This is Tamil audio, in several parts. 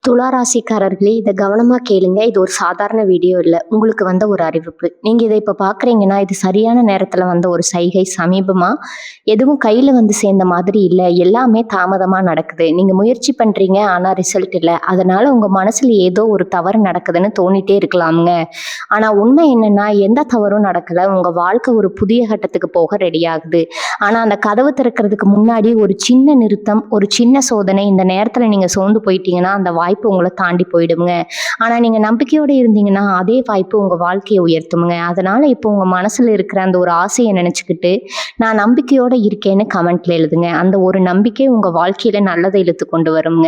துளாராசிக்காரர்களே, இதை கவனமா கேளுங்க. இது ஒரு சாதாரண வீடியோ இல்ல. உங்களுக்கு வந்த ஒரு அறிவிப்பு. நீங்க இதை இப்ப பார்க்குறீங்கன்னா, இது சரியான நேரத்துல வந்த ஒரு சைகை. சமீபமா எதுவும் கையில வந்து சேர்ந்த மாதிரி இல்ல. எல்லாமே தாமதமா நடக்குது. நீங்க முயற்சி பண்றீங்க, ஆனா ரிசல்ட் இல்ல. அதனால உங்க மனசுல ஏதோ ஒரு தவறு நடக்குதுன்னு தோணிட்டே இருக்கலாமுங்க. ஆனா உண்மை என்னன்னா, எந்த தவறும் நடக்கல. உங்க வாழ்க்கை ஒரு புதிய கட்டத்துக்கு போக ரெடி ஆகுது. ஆனா அந்த கதவு திறக்கிறதுக்கு முன்னாடி ஒரு சின்ன நிறுத்தம், ஒரு சின்ன சோதனை. இந்த நேரத்துல நீங்க சோர்ந்து போயிட்டீங்கன்னா, அந்த வாய்ப்பு உங்களை தாண்டி போயிடுங்க. ஆனா நீங்க நம்பிக்கையோட இருந்தீங்கன்னா, அதே வாய்ப்பு உங்க வாழ்க்கையை உயர்த்துமுங்க. அதனால இப்போ உங்க மனசுல இருக்கிற அந்த ஒரு ஆசையை நினைச்சுக்கிட்டு, நான் நம்பிக்கையோட இருக்கேன்னு கமெண்ட்ல எழுதுங்க. அந்த ஒரு நம்பிக்கை உங்க வாழ்க்கையில நல்லதை இழுத்து கொண்டு வருங்க.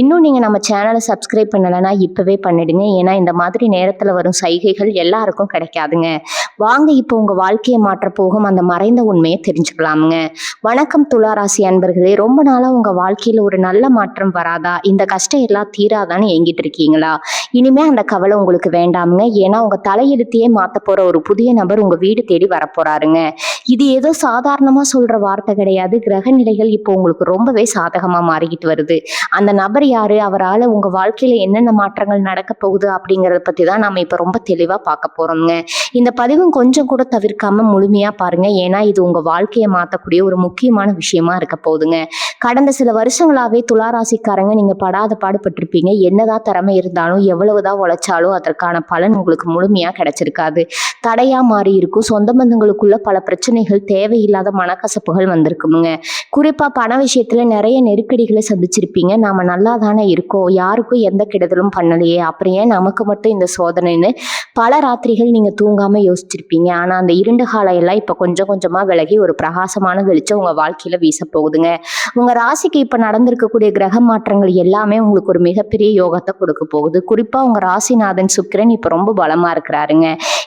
இன்னும் நீங்க நம்ம சேனலை சப்ஸ்கிரைப் பண்ணலைன்னா இப்பவே பண்ணிடுங்க. ஏன்னா இந்த மாதிரி நேரத்துல வரும் சைகைகள் எல்லாருக்கும் கிடைக்காதுங்க. வாங்க இப்போ உங்க வாழ்க்கையை மாற்ற போகும் அந்த மறைந்த உண்மையை தெரிஞ்சுக்கலாமுங்க. வணக்கம் துளாராசி அன்பர்களே. ரொம்ப நாளா உங்க வாழ்க்கையில ஒரு நல்ல மாற்றம் வராதா? இந்த கஷ்டம் எல்லாம் தீராதான்னு ஏங்கிட்டு இருக்கீங்களா? இனிமே அந்த கவலை உங்களுக்கு வேண்டாமுங்க. ஏன்னா உங்க தலையெழுத்தையே மாத்த போற ஒரு புதிய நபர் உங்க வீடு தேடி வரப்போறாருங்க. இது ஏதோ சாதாரணமா சொல்ற வார்த்தை கிடையாது. கிரக நிலைகள் இப்போ உங்களுக்கு ரொம்பவே சாதகமா மாறிக்கிட்டு வருது. அந்த நபர் யாரு, அவரால உங்க வாழ்க்கையில என்னென்ன மாற்றங்கள் நடக்க போகுது அப்படிங்கறத பத்தி தான் நம்ம இப்ப ரொம்ப தெளிவா பார்க்க போறோம்ங்க. இந்த பதிவும் கொஞ்சம் கூட தவிர்க்காம முழுமையா பாருங்க. ஏன்னா இது உங்க வாழ்க்கையை மாத்தக்கூடிய ஒரு முக்கியமான விஷயமா இருக்க போகுதுங்க. கடந்த சில வருஷங்களாவே துளாராசிக்காரங்க நீங்க படாத பாடுபட்டிருப்பீங்க. என்னதான் திறமை இருந்தாலும், எவ்வளவுதான் உழைச்சாலும் அதற்கான பலன் உங்களுக்கு முழுமையா கிடைச்சிருக்காது. தடையா மாறி இருக்கும். சொந்த பந்தங்களுக்குள்ள பல பிரச்சனைகள், தேவையில்லாத மனக்கசப்புகள் வந்திருக்குமுங்க. குறிப்பா பண விஷயத்துல நிறைய நெருக்கடிகளை சந்திச்சிருப்பீங்க. நாம நல்லா தானே இருக்கோம், யாருக்கும் எந்த கெடுதலும் பண்ணலையே, அப்புறம் ஏன் நமக்கு மட்டும் இந்த சோதனைன்னு பல ராத்திரிகள் நீங்க தூங்காம யோசிச்சிருப்பீங்க. ஆனா அந்த இருண்ட காலம் எல்லாம் இப்ப கொஞ்சம் கொஞ்சமா விலகி ஒரு பிரகாசமான வெளிச்சம் உங்க வாழ்க்கையில வீச போகுதுங்க. உங்க ராசிக்கு இப்ப நடந்திருக்கக்கூடிய கிரக மாற்றங்கள் எல்லாமே உங்களுக்கு ஒரு மிகப்பெரிய யோகத்தை கொடுக்க போகுது. குறிப்பா உங்க ராசிநாதன் சுக்கிரன் இப்ப ரொம்ப பலமா இருக்கிறாருங்க.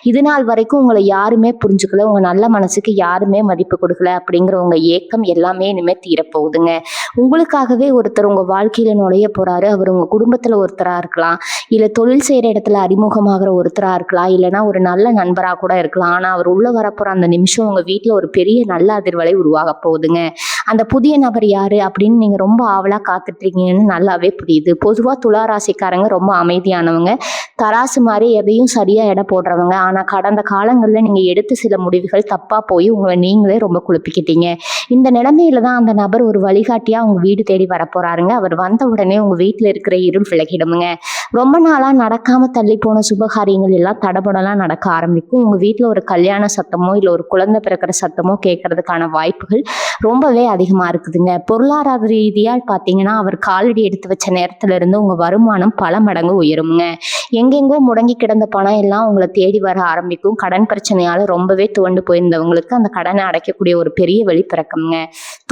இது நாள் வரைக்கும் உங்களை யாருமே புரிஞ்சுக்கல, உங்க நல்ல மனசுக்கு யாருமே மதிப்பு கொடுக்கல அப்படிங்கிற உங்க ஏக்கம் எல்லாமே இனிமே தீரப்போகுதுங்க. உங்களுக்காகவே ஒருத்தர் உங்க வாழ்க்கையில நுழைய போறாரு. அவர் உங்க குடும்பத்துல ஒருத்தரா இருக்கலாம், இல்ல தொழில் செய்யற இடத்துல அறிமுகமாகிற ஒருத்தரா இருக்கலாம், இல்லைன்னா ஒரு நல்ல நண்பரா கூட இருக்கலாம். ஆனா அவர் உள்ள வரப்போற அந்த நிமிஷம் உங்க வீட்டுல ஒரு பெரிய நல்ல அதிர்வலை உருவாக போகுதுங்க. அந்த புதிய நபர் யாரு அப்படின்னு நீங்க ரொம்ப ஆவலா காத்துட்டு இருக்கீங்கன்னு நல்லாவே புரியுது. பொதுவா துளாராசிக்காரங்க ரொம்ப அமைதியானவங்க, தராசு மாதிரி எதையும் சரியா எடை போடுறவங்க. ஆனா கடந்த காலங்கள்ல நீங்க எடுத்த சில முடிவுகள் தப்பா போய் உங்களை நீங்களே ரொம்ப குழப்பிக்கிட்டீங்க. இந்த நிலைமையில தான் அந்த நபர் ஒரு வழிகாட்டியா உங்க வீடு தேடி வரப்போறாருங்க. அவர் வந்த உடனே உங்க வீட்டுல இருக்கிற இருள் விலகிடுமுங்க. ரொம்ப நாளா நடக்காம தள்ளி போன சுபகாரியங்கள் எல்லாம் தடபடலாம் நடக்க ஆரம்பிக்கும். உங்க வீட்டுல ஒரு கல்யாண சத்தமோ இல்ல ஒரு குழந்தை பிறக்கிற சத்தமோ கேட்கறதுக்கான வாய்ப்புகள் ரொம்பவே அதிகமா இருக்குதுங்க. பொருளாதார ரீதியா பாத்தீங்கன்னா, அவர் காலடி எடுத்து வச்ச நேரத்துல இருந்து உங்க வருமானம் பல மடங்கு உயருங்க. எங்கெங்கோ முடங்கி கிடந்த பணம் எல்லாம் உங்களை தேடி வர ஆரம்பிக்கும். கடன் பிரச்சனையால ரொம்பவே துவண்டு போயிருந்தவங்களுக்கு அந்த கடனை அடைக்கக்கூடிய ஒரு பெரிய வழி பிறக்குங்க.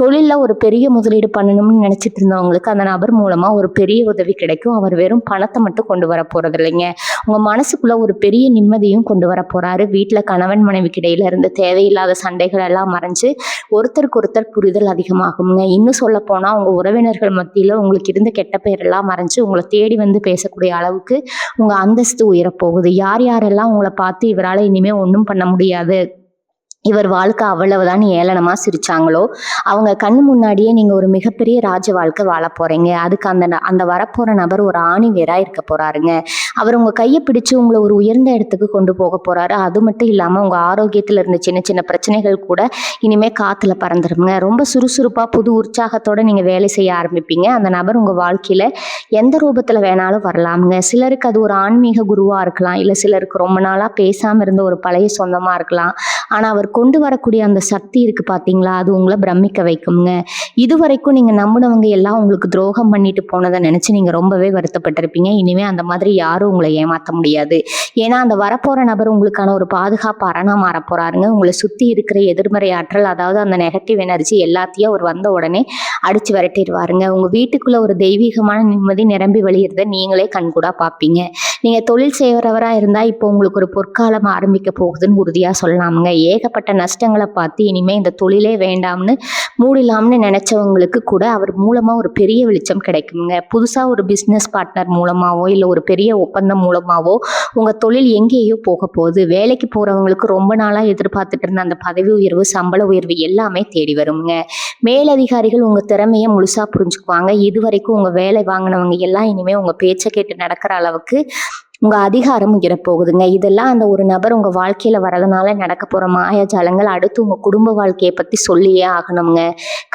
தொழில்ல ஒரு பெரிய முதலீடு பண்ணணும்னு நினைச்சிட்டு இருந்தவங்களுக்கு அந்த நபர் மூலமா ஒரு பெரிய உதவி கிடைக்கும். அவர் வெறும் பணத்தை மட்டும் கொண்டு வர போறது இல்லைங்க, உங்க மனசுக்குள்ள ஒரு பெரிய நிம்மதியும் கொண்டு வர போறாரு. வீட்டுல கணவன் மனைவிக்கு இடையில இருந்து தேவையில்லாத சண்டைகள் எல்லாம் மறைஞ்சு ஒருத்தருக்கு ஒருத்தர் புரிதல் அதிகமாகுங்க. இன்னும் சொல்ல போனா உங்க உறவினர்கள் மத்தியில உங்களுக்கு இருந்த கெட்ட பெயர் எல்லாம் மறைஞ்சு உங்களை தேடி வந்து பேசக்கூடிய அளவுக்கு உங்க அந்தஸ்து உயரப்போகுது. யார் யாரெல்லாம் உங்களை பார்த்து இவரால இனிமே ஒன்றும் பண்ண முடியாது, இவர் வாழ்க்கை அவ்வளவுதான் ஏளனமா சிரிச்சாங்களோ, அவங்க கண்ணு முன்னாடியே நீங்க ஒரு மிகப்பெரிய ராஜ வாழ்க்கை வாழ போறீங்க. அதுக்கு அந்த வரப்போற நபர் ஒரு ஆணி வேரா இருக்க போறாருங்க. அவர் உங்க கையை பிடிச்சு உங்களை ஒரு உயர்ந்த இடத்துக்கு கொண்டு போக போறாரு. அது மட்டும் இல்லாம உங்க ஆரோக்கியத்துல இருந்த சின்ன சின்ன பிரச்சனைகள் கூட இனிமே காத்துல பறந்துருங்க. ரொம்ப சுறுசுறுப்பா புது உற்சாகத்தோட நீங்க வேலை செய்ய ஆரம்பிப்பீங்க. அந்த நபர் உங்க வாழ்க்கையில எந்த ரூபத்துல வேணாலும் வரலாமுங்க. சிலருக்கு அது ஒரு ஆன்மீக குருவா இருக்கலாம், இல்ல சிலருக்கு ரொம்ப நாளா பேசாம இருந்த ஒரு பழைய சொந்தமா இருக்கலாம். ஆனா அவர் கொண்டு வரக்கூடிய அந்த சக்தி இருக்கு பாத்தீங்களா, அது உங்களை பிரமிக்க வைக்குங்க. இதுவரைக்கும் நீங்க நம்பினவங்க எல்லாம் உங்களுக்கு துரோகம் பண்ணிட்டு போனதை நினைச்சு நீங்க ரொம்பவே வருத்தப்பட்டிருப்பீங்க. இனிமே அந்த மாதிரி யாரும் உங்களை ஏமாத்த முடியாது. ஏன்னா அந்த வரப்போற நபர் உங்களுக்கான ஒரு பாதுகாப்பு அரணா மாற போறாருங்க. உங்களை சுத்தி இருக்கிற எதிர்மறை ஆற்றல், அதாவது அந்த நெகட்டிவ் எனர்ஜி எல்லாத்தையும் அவர் வந்த உடனே அடிச்சு விரட்டிடுவாருங்க. உங்க வீட்டுக்குள்ள ஒரு தெய்வீகமான நிம்மதி நிரம்பி வழியிறத நீங்களே கண்கூடா பார்ப்பீங்க. நீங்க தொழில் செய்யறவரா இருந்தா இப்போ உங்களுக்கு ஒரு பொற்காலம் ஆரம்பிக்க போகுதுன்னு உறுதியா சொல்லலாமுங்க. ஏகப்பட்ட நஷ்டங்களை பார்த்து இனிமே இந்த தொழிலே வேண்டாம்னு மூடிலாம்னு நினைச்சவங்களுக்கு கூட அவர் மூலமா ஒரு பெரிய வெளிச்சம் கிடைக்குங்க. புதுசா ஒரு பிசினஸ் பார்ட்னர் மூலமாவோ இல்ல ஒரு பெரிய ஒப்பந்தம் மூலமாவோ உங்கள் தொழில் எங்கேயோ போக போகுது. வேலைக்கு போகிறவங்களுக்கு ரொம்ப நாளாக எதிர்பார்த்துட்டு இருந்த அந்த பதவி உயர்வு, சம்பள உயர்வு எல்லாமே தேடி வருங்க. மேலதிகாரிகள் உங்கள் திறமையை முழுசாக புரிஞ்சுக்குவாங்க. இதுவரைக்கும் உங்கள் வேலை வாங்கினவங்க எல்லாம் இனிமேல் உங்கள் பேச்சை கேட்டு நடக்கிற அளவுக்கு உங்கள் அதிகாரம் உயரப்போகுதுங்க. இதெல்லாம் அந்த ஒரு நபர் உங்கள் வாழ்க்கையில் வரதுனால நடக்க போகிற மாயாஜாலங்கள். அடுத்து உங்கள் குடும்ப வாழ்க்கையை பற்றி சொல்லியே ஆகணுங்க.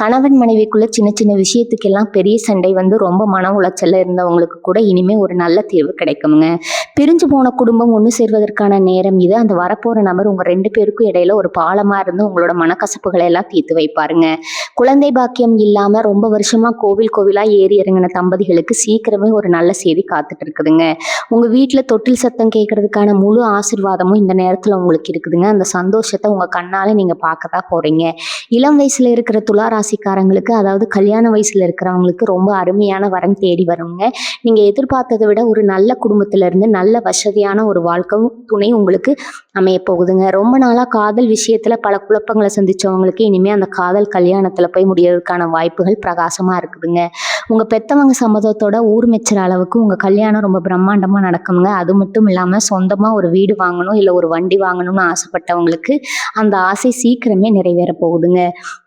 கணவன் மனைவிக்குள்ளே சின்ன சின்ன விஷயத்துக்கெல்லாம் பெரிய சண்டை வந்து ரொம்ப மன உளைச்சலில் இருந்தவங்களுக்கு கூட இனிமேல் ஒரு நல்ல தீர்வு கிடைக்குங்க. பிரிஞ்சு போன குடும்பம் ஒன்று சேர்வதற்கான நேரம் இது. அந்த வரப்போகிற நபர் உங்கள் 2 பேருக்கும் இடையில ஒரு பாலமாக இருந்து உங்களோட மனக்கசப்புகளை எல்லாம் தீர்த்து வைப்பாருங்க. குழந்தை பாக்கியம் இல்லாமல் ரொம்ப வருஷமாக கோவிலாக ஏறி இறங்கின தம்பதிகளுக்கு சீக்கிரமே ஒரு நல்ல செய்தி காத்துட்டு இருக்குதுங்க. உங்கள் வீட்டில் தொட்டில் சத்தம் கேட்கறதுக்கான முழு ஆசீர்வாதமும் இந்த நேரத்தில் உங்களுக்கு இருக்குதுங்க. அந்த சந்தோஷத்தை உங்கள் கண்ணால் நீங்கள் பார்க்க தான் போகிறீங்க. இளம் வயசில் இருக்கிற துலா ராசிக்காரங்களுக்கு, அதாவது கல்யாண வயசில் இருக்கிறவங்களுக்கு ரொம்ப அருமையான வரன் தேடி வருங்க. நீங்கள் எதிர்பார்த்ததை விட ஒரு நல்ல குடும்பத்திலேருந்து நல்ல வசதியான ஒரு வாழ்க்கை துணை உங்களுக்கு அமைய போகுதுங்க. ரொம்ப நாளாக காதல் விஷயத்தில் பல குழப்பங்களை சந்தித்தவங்களுக்கு இனிமேல் அந்த காதல் கல்யாணத்தில் போய் முடியறதுக்கான வாய்ப்புகள் பிரகாசமாக இருக்குதுங்க. உங்கள் பெத்தவங்க சம்மதத்தோட ஊர் மெச்சுற அளவுக்கு உங்கள் கல்யாணம் ரொம்ப பிரம்மாண்டமாக நடக்குங்க. அது மட்டும் இல்லாமல் சொந்தமாக ஒரு வீடு வாங்கணும், இல்லை ஒரு வண்டி வாங்கணும்னு ஆசைப்பட்டவங்களுக்கு அந்த ஆசை சீக்கிரமே நிறைவேற போகுதுங்க.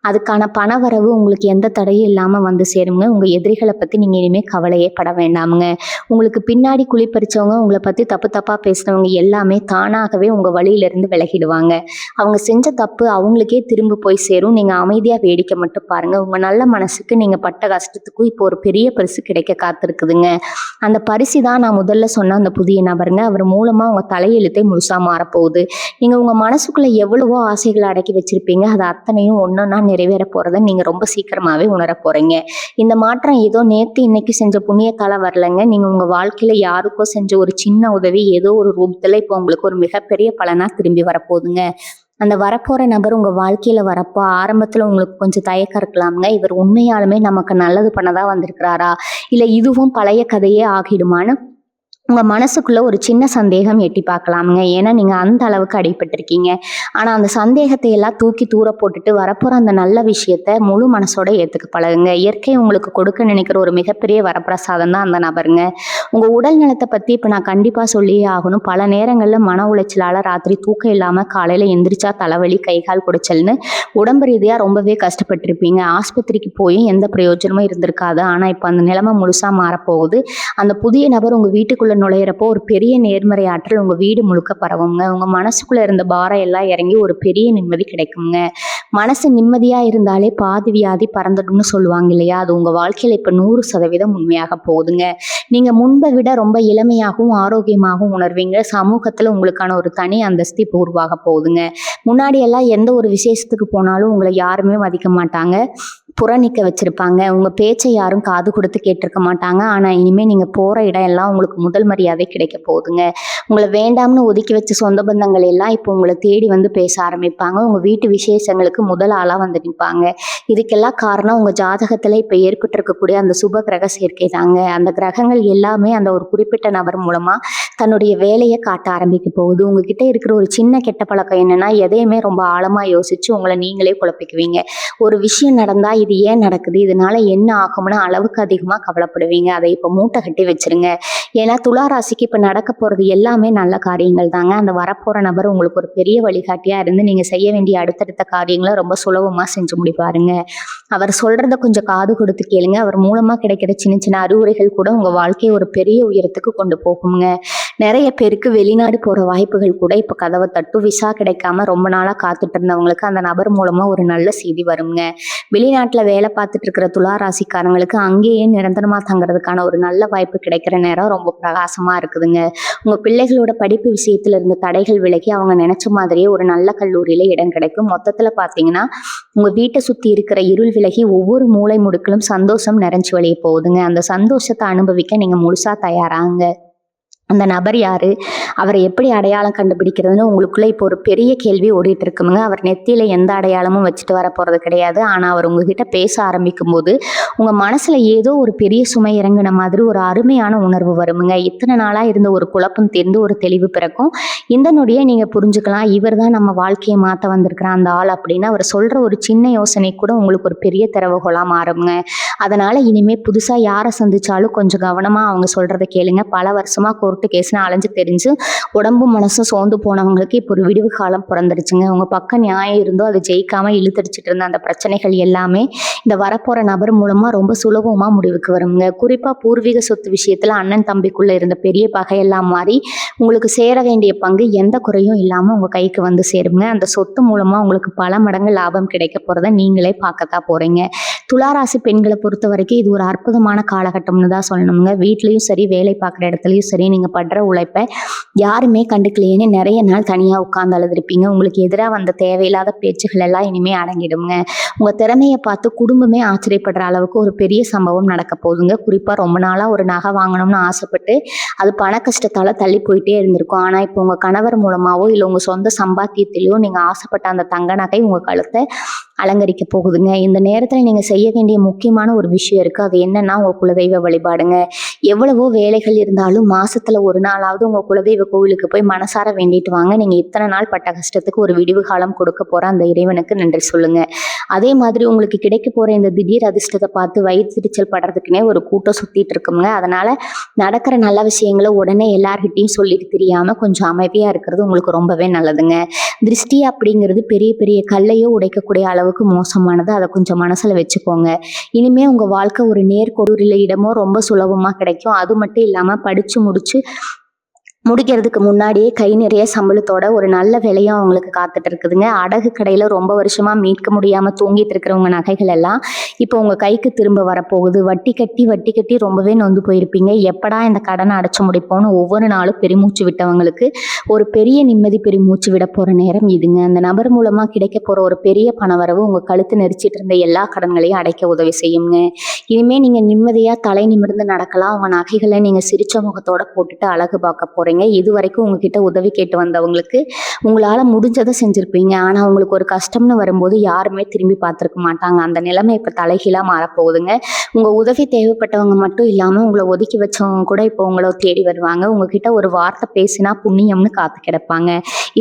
அதுக்கான பண வரவு உங்களுக்கு எந்த தடையும் இல்லாமல் வந்து சேருங்க. உங்கள் எதிரிகளை பற்றி நீங்கள் இனிமேல் கவலையே பட வேண்டாமுங்க. உங்களுக்கு பின்னாடி குளிப்பறிச்சவங்க, உங்களை பற்றி தப்பாக பேசுனவங்க எல்லாமே தானாகவே உங்கள் வழியிலிருந்து விலகிடுவாங்க. அவங்க செஞ்ச தப்பு அவங்களுக்கே திரும்ப போய் சேரும். நீங்கள் அமைதியாக வேடிக்கை மட்டும் பாருங்கள். உங்கள் நல்ல மனசுக்கு நீங்கள் பட்ட கஷ்டத்துக்கும் இப்போ ஒரு பெரிய பரிசு கிடைக்க காத்திருக்குதுங்க. அந்த பரிசு தான் நான் முதல்ல சொன்ன அந்த புதிய நபருங்க. அவர் மூலமாக உங்கள் தலையெழுத்தை முழுசாக மாறப்போகுது. நீங்கள் உங்கள் மனசுக்குள்ளே எவ்வளவோ ஆசைகளை அடக்கி வச்சுருப்பீங்க. அது அத்தனையும் ஒன்றா நிறைவேற போகிறத நீங்கள் ரொம்ப சீக்கிரமாகவே உணர போகிறீங்க. இந்த மாற்றம் ஏதோ நேற்று இன்னைக்கு செஞ்ச புண்ணியத்தால் வரலைங்க. நீங்கள் உங்கள் வாழ்க்கையில் யாருக்கோ செஞ்ச ஒரு சின்ன உதவி ஏதோ ஒரு ரூபத்தில் இப்போ உங்களுக்கு ஒரு மிகப்பெரிய பலனாக திரும்பி வரப்போகுதுங்க. அந்த வரப்போகிற நபர் உங்கள் வாழ்க்கையில் வரப்போ ஆரம்பத்தில் உங்களுக்கு கொஞ்சம் தயக்கம் இருக்கலாமுங்க. இவர் உண்மையாலுமே நமக்கு நல்லது பண்ணதான் வந்திருக்கிறாரா, இல்லை இதுவும் பழைய கதையே ஆகிடுமான்னு உங்கள் மனசுக்குள்ளே ஒரு சின்ன சந்தேகம் எட்டி பார்க்கலாமுங்க. ஏன்னா நீங்கள் அந்த அளவுக்கு அடிபட்டிருக்கீங்க. ஆனால் அந்த சந்தேகத்தை எல்லாம் தூக்கி தூர போட்டுட்டு வரப்போகிற அந்த நல்ல விஷயத்த முழு மனசோட ஏற்றுக்க பழகுங்க. இயற்கை உங்களுக்கு கொடுக்க நினைக்கிற ஒரு மிகப்பெரிய வரப்பிரசாதம் தான் அந்த நபருங்க. உங்கள் உடல் நலத்தை பற்றி இப்போ நான் கண்டிப்பாக சொல்லியே ஆகணும். பல நேரங்களில் மன உளைச்சலால் ராத்திரி தூக்கம் இல்லாமல் காலையில் எந்திரிச்சா தலைவலி, கைகால் குடைச்சல்னு உடம்பு ரீதியாக ரொம்பவே கஷ்டப்பட்டிருப்பீங்க. ஆஸ்பத்திரிக்கு போயும் எந்த பிரயோஜனமும் இருந்திருக்காது. ஆனால் இப்போ அந்த நிலைமை முழுசாக மாறப்போகுது. அந்த புதிய நபர் உங்கள் வீட்டுக்குள்ளே நுழையிறப்போ ஒரு பெரிய நேர்மறை ஆற்றல் உங்கள் வீடு முழுக்க பரவுங்க. உங்கள் மனசுக்குள்ளே இருந்த பாரம் எல்லாம் இறங்கி ஒரு பெரிய நிம்மதி கிடைக்குங்க. மனசு நிம்மதியாக இருந்தாலே பாதி வியாதி பறந்துடும்னு சொல்லுவாங்க இல்லையா, அது உங்கள் வாழ்க்கையில் இப்போ 100% உண்மையாக போகுதுங்க. நீங்கள் முன்பை விட ரொம்ப இளமையாகவும் ஆரோக்கியமாகவும் உணர்வீங்க. சமூகத்தில் உங்களுக்கான ஒரு தனி அந்தஸ்து இப்போ உருவாக போகுதுங்க. முன்னாடி எல்லாம் எந்த ஒரு விசேஷத்துக்கு போனாலும் உங்களை யாருமே மதிக்க மாட்டாங்க, புறநிற்க வச்சுருப்பாங்க. உங்கள் பேச்சை யாரும் காது கொடுத்து கேட்டிருக்க மாட்டாங்க. ஆனால் இனிமேல் நீங்கள் போகிற இடம் எல்லாம் உங்களுக்கு முதல் மரியாதை கிடைக்க போகுதுங்க. உங்களை வேண்டாம்னு ஒதுக்கி வச்ச சொந்த பந்தங்கள் எல்லாம் இப்போ உங்களை தேடி வந்து பேச ஆரம்பிப்பாங்க. உங்கள் வீட்டு விசேஷங்களுக்கு முதல் ஆளாக வந்து நிற்பாங்க. இதுக்கெல்லாம் காரணம் உங்கள் ஜாதகத்தில் இப்போ ஏற்பட்டிருக்கக்கூடிய அந்த சுப கிரக சேர்க்கை தாங்க. அந்த கிரகங்கள் எல்லாமே அந்த ஒரு குறிப்பிட்ட நபர் மூலமாக தன்னுடைய வேலையை காட்ட ஆரம்பிக்க போகுது. உங்ககிட்ட இருக்கிற ஒரு சின்ன கெட்ட பழக்கம் என்னென்னா, எதையுமே ரொம்ப ஆழமாக யோசித்து உங்களை நீங்களே குழப்பிக்குவீங்க. ஒரு விஷயம் நடந்தால் இது ஏன் நடக்குது, இதனால என்ன ஆகும்னு அளவுக்கு அதிகமாக கவலைப்படுவீங்க. அதை இப்போ மூட்டை கட்டி வச்சிருங்க. ஏன்னா துலா ராசிக்கு இப்போ நடக்க போகிறது எல்லாமே நல்ல காரியங்கள் தாங்க. அந்த வரப்போகிற நபர் உங்களுக்கு ஒரு பெரிய வழிகாட்டியாக இருந்து நீங்கள் செய்ய வேண்டிய அடுத்தடுத்த காரியங்களை ரொம்ப சுலபமாக செஞ்சு முடிப்பாருங்க. அவர் சொல்கிறத கொஞ்சம் காது கொடுத்து கேளுங்க. அவர் மூலமாக கிடைக்கிற சின்ன சின்ன அறிவுரைகள் கூட உங்கள் வாழ்க்கையை ஒரு பெரிய உயரத்துக்கு கொண்டு போகுங்க. நிறைய பேருக்கு வெளிநாடு போகிற வாய்ப்புகள் கூட இப்போ கதவை தட்டும். விசா கிடைக்காம ரொம்ப நாளாக காத்துட்டு இருந்தவங்களுக்கு அந்த நபர் மூலமாக ஒரு நல்ல செய்தி வருங்க. வெளிநாட்டில் வேலை பார்த்துட்டு இருக்கிற துலா ராசிக்காரங்களுக்கு அங்கேயே நிரந்தரமாக தங்குறதுக்கான ஒரு நல்ல வாய்ப்பு கிடைக்கிற நேரம் ரொம்ப பிரகாசமாக இருக்குதுங்க. உங்கள் பிள்ளைகளோட படிப்பு விஷயத்தில் இருந்த தடைகள் விலகி அவங்க நினச்ச மாதிரியே ஒரு நல்ல கல்லூரியில் இடம் கிடைக்கும். மொத்தத்தில் பார்த்தீங்கன்னா உங்கள் வீட்டை சுற்றி இருக்கிற இருள் விலகி ஒவ்வொரு மூளை முடுக்கிலும் சந்தோஷம் நிறைஞ்சு வழிய போகுதுங்க. அந்த சந்தோஷத்தை அனுபவிக்க நீங்கள் முழுசாக தயாராங்க. அந்த நபர் யாரு, அவரை எப்படி அடையாளம் கண்டுபிடிக்கிறதுன்னு உங்களுக்குள்ள இப்போ ஒரு பெரிய கேள்வி ஓடிட்டு இருக்குங்க. அவர் நெத்தியில எந்த அடையாளமும் வச்சுட்டு வர போறது கிடையாது. ஆனா அவர் உங்ககிட்ட பேச ஆரம்பிக்கும் போது உங்க மனசுல ஏதோ ஒரு பெரிய சுமை இறங்கின மாதிரி ஒரு அருமையான உணர்வு வருமுங்க. இத்தனை நாளா இருந்த ஒரு குழப்பம் தெரிந்து ஒரு தெளிவு பிறக்கும். இந்த நொடியை நீங்க புரிஞ்சுக்கலாம், இவர் தான் நம்ம வாழ்க்கையை மாற்ற வந்திருக்கிற அந்த ஆள் அப்படின்னு. அவர் சொல்ற ஒரு சின்ன யோசனை கூட உங்களுக்கு ஒரு பெரிய திறவுகோலா மாறுங்க. அதனால இனிமே புதுசா யாரை சந்திச்சாலும் கொஞ்சம் கவனமா அவங்க சொல்றதை கேளுங்க. பல வருஷமா கோர்ட்டு கேஸ்னு அலைஞ்சு தெரிஞ்சு உடம்பும் மனசும் சோர்ந்து போனவங்களுக்கு இப்போ ஒரு விடிவு காலம் பிறந்துருச்சுங்க. உங்க பக்கம் நியாயம் இருந்தோ அதை ஜெயிக்காம இழுத்தடிச்சிட்டு இருந்த அந்த பிரச்சனைகள் எல்லாமே இந்த வரப்போற நபர் மூலமா ரொம்ப சுலபமா முடிவுக்கு வருங்க. குறிப்பா பூர்வீக சொத்து விஷயத்துல அண்ணன் தம்பிக்குள்ள இருந்த பெரிய பகையெல்லாம் மாறி உங்களுக்கு சேர வேண்டிய பங்கு எந்த குறையும் இல்லாம உங்க கைக்கு வந்து சேருங்க. அந்த சொத்து மூலமா உங்களுக்கு பல மடங்கு லாபம் கிடைக்க போறதை நீங்களே பார்க்கத்தான் போறீங்க. துளாராசி பெண்களை பொறுத்த வரைக்கும் இது ஒரு அற்புதமான காலகட்டம்னு தான் சொல்லணுங்க. வீட்லயும் சரி, வேலை பார்க்குற இடத்துலயும் சரி, நீங்க படுற உழைப்பை யாருமே கண்டுக்கலையேன்னு நிறைய நாள் தனியா உட்கார்ந்து அழுதுருப்பீங்க. உங்களுக்கு எதிராக வந்த தேவையில்லாத பேச்சுகள் எல்லாம் இனிமே அடங்கிடுங்க. உங்க திறமையை பார்த்து குடும்பமே ஆச்சரியப்படுற அளவுக்கு ஒரு பெரிய சம்பவம் நடக்க போகுதுங்க. குறிப்பா ரொம்ப நாளா ஒரு நகை வாங்கணும்னு ஆசைப்பட்டு அது பண கஷ்டத்தால தள்ளி போயிட்டே இருந்திருக்கும். ஆனா இப்போ உங்க கணவர் மூலமாவோ இல்லை உங்க சொந்த சம்பாத்தியத்திலேயோ நீங்க ஆசைப்பட்ட அந்த தங்க நகை உங்க கழுத்தை அலங்கரிக்க போகுதுங்க. இந்த நேரத்துல நீங்க செய்ய வேண்டிய முக்கியமான ஒரு விஷயம் இருக்கு. அது என்னன்னா உங்க குலதெய்வ வழிபாடுங்க. எவ்வளவோ வேலைகள் இருந்தாலும் மாசத்துல ஒரு நாளாவது உங்க குலதெய்வ கோவிலுக்கு போய் மனசார வேண்டிட்டு வாங்க. நீங்க இத்தனை நாள் பட்ட கஷ்டத்துக்கு ஒரு விடிவு காலம் கொடுக்க போற அந்த இறைவனுக்கு நன்றி சொல்லுங்க. அதே மாதிரி உங்களுக்கு கிடைக்க போற இந்த திடீர் அதிர்ஷ்டத்தை பார்த்து வயிற்றுச்சல் படுறதுக்குன்னே ஒரு கூட்டம் சுத்திட்டு இருக்குங்க. அதனால நடக்கிற நல்ல விஷயங்களை உடனே எல்லார்கிட்டையும் சொல்லிட்டு தெரியாம கொஞ்சம் அமைதியா இருக்கிறது உங்களுக்கு ரொம்பவே நல்லதுங்க. திருஷ்டி அப்படிங்கிறது பெரிய பெரிய கல்லையோ உடைக்கக்கூடிய அளவுக்கு மோசமானது. அதை கொஞ்சம் மனசுல வச்சுக்கோங்க. இனிமே உங்க வாழ்க்கை ஒரு நேர்கொடூரில் இடமோ ரொம்ப சுலபமா கிடைக்கும். அது மட்டும் இல்லாம படிச்சு முடிக்கிறதுக்கு முன்னாடியே கை நிறைய சம்பளத்தோட ஒரு நல்ல விலையும் அவங்களுக்கு காத்துட்டு இருக்குதுங்க. அடகு கடையில ரொம்ப வருஷமா மீட்க முடியாம தூங்கிட்டு இருக்கிறவங்க நகைகள் எல்லாம் இப்போ உங்க கைக்கு திரும்ப வரப்போகுது. வட்டி கட்டி ரொம்பவே நொந்து போயிருப்பீங்க. எப்படா இந்த கடனை அடைச்சு முடிப்போம்னு ஒவ்வொரு நாளும் பெருமூச்சு விட்டவங்களுக்கு ஒரு பெரிய நிம்மதி பெருமூச்சு விட போற நேரம் இதுங்க. அந்த நபர் மூலமா கிடைக்க போற ஒரு பெரிய பணவரவு உங்க கழுத்து நெரிச்சிட்டு இருந்த எல்லா கடன்களையும் அடைக்க உதவி செய்யுங்க. இனிமே நீங்க நிம்மதியா தலை நிமிர்ந்து நடக்கலாம். உங்க நகைகளை நீங்க சிரிச்ச முகத்தோட போட்டுட்டு அழகு பார்க்க போறீங்க. இது வரைக்கும் உங்ககிட்ட உதவி கேட்டு வந்தவங்களுக்கு உங்களால முடிஞ்சதை செஞ்சிருப்பீங்க. ஆனா உங்களுக்கு ஒரு கஷ்டம்னு வரும்போது யாருமே திரும்பி பார்த்திருக்க மாட்டாங்க. அந்த நிலைமை இப்ப தலைகீழா மாறப்போகுதுங்க. உங்க உதவி தேவைப்பட்டவங்க மட்டும் இல்லாம உங்களை ஒதுக்கி வச்சவங்க கூட இப்போ உங்களை தேடி வருவாங்க. உங்ககிட்ட ஒரு வார்த்தை பேசினா புண்ணியம்னு காத்து கிடப்பாங்க.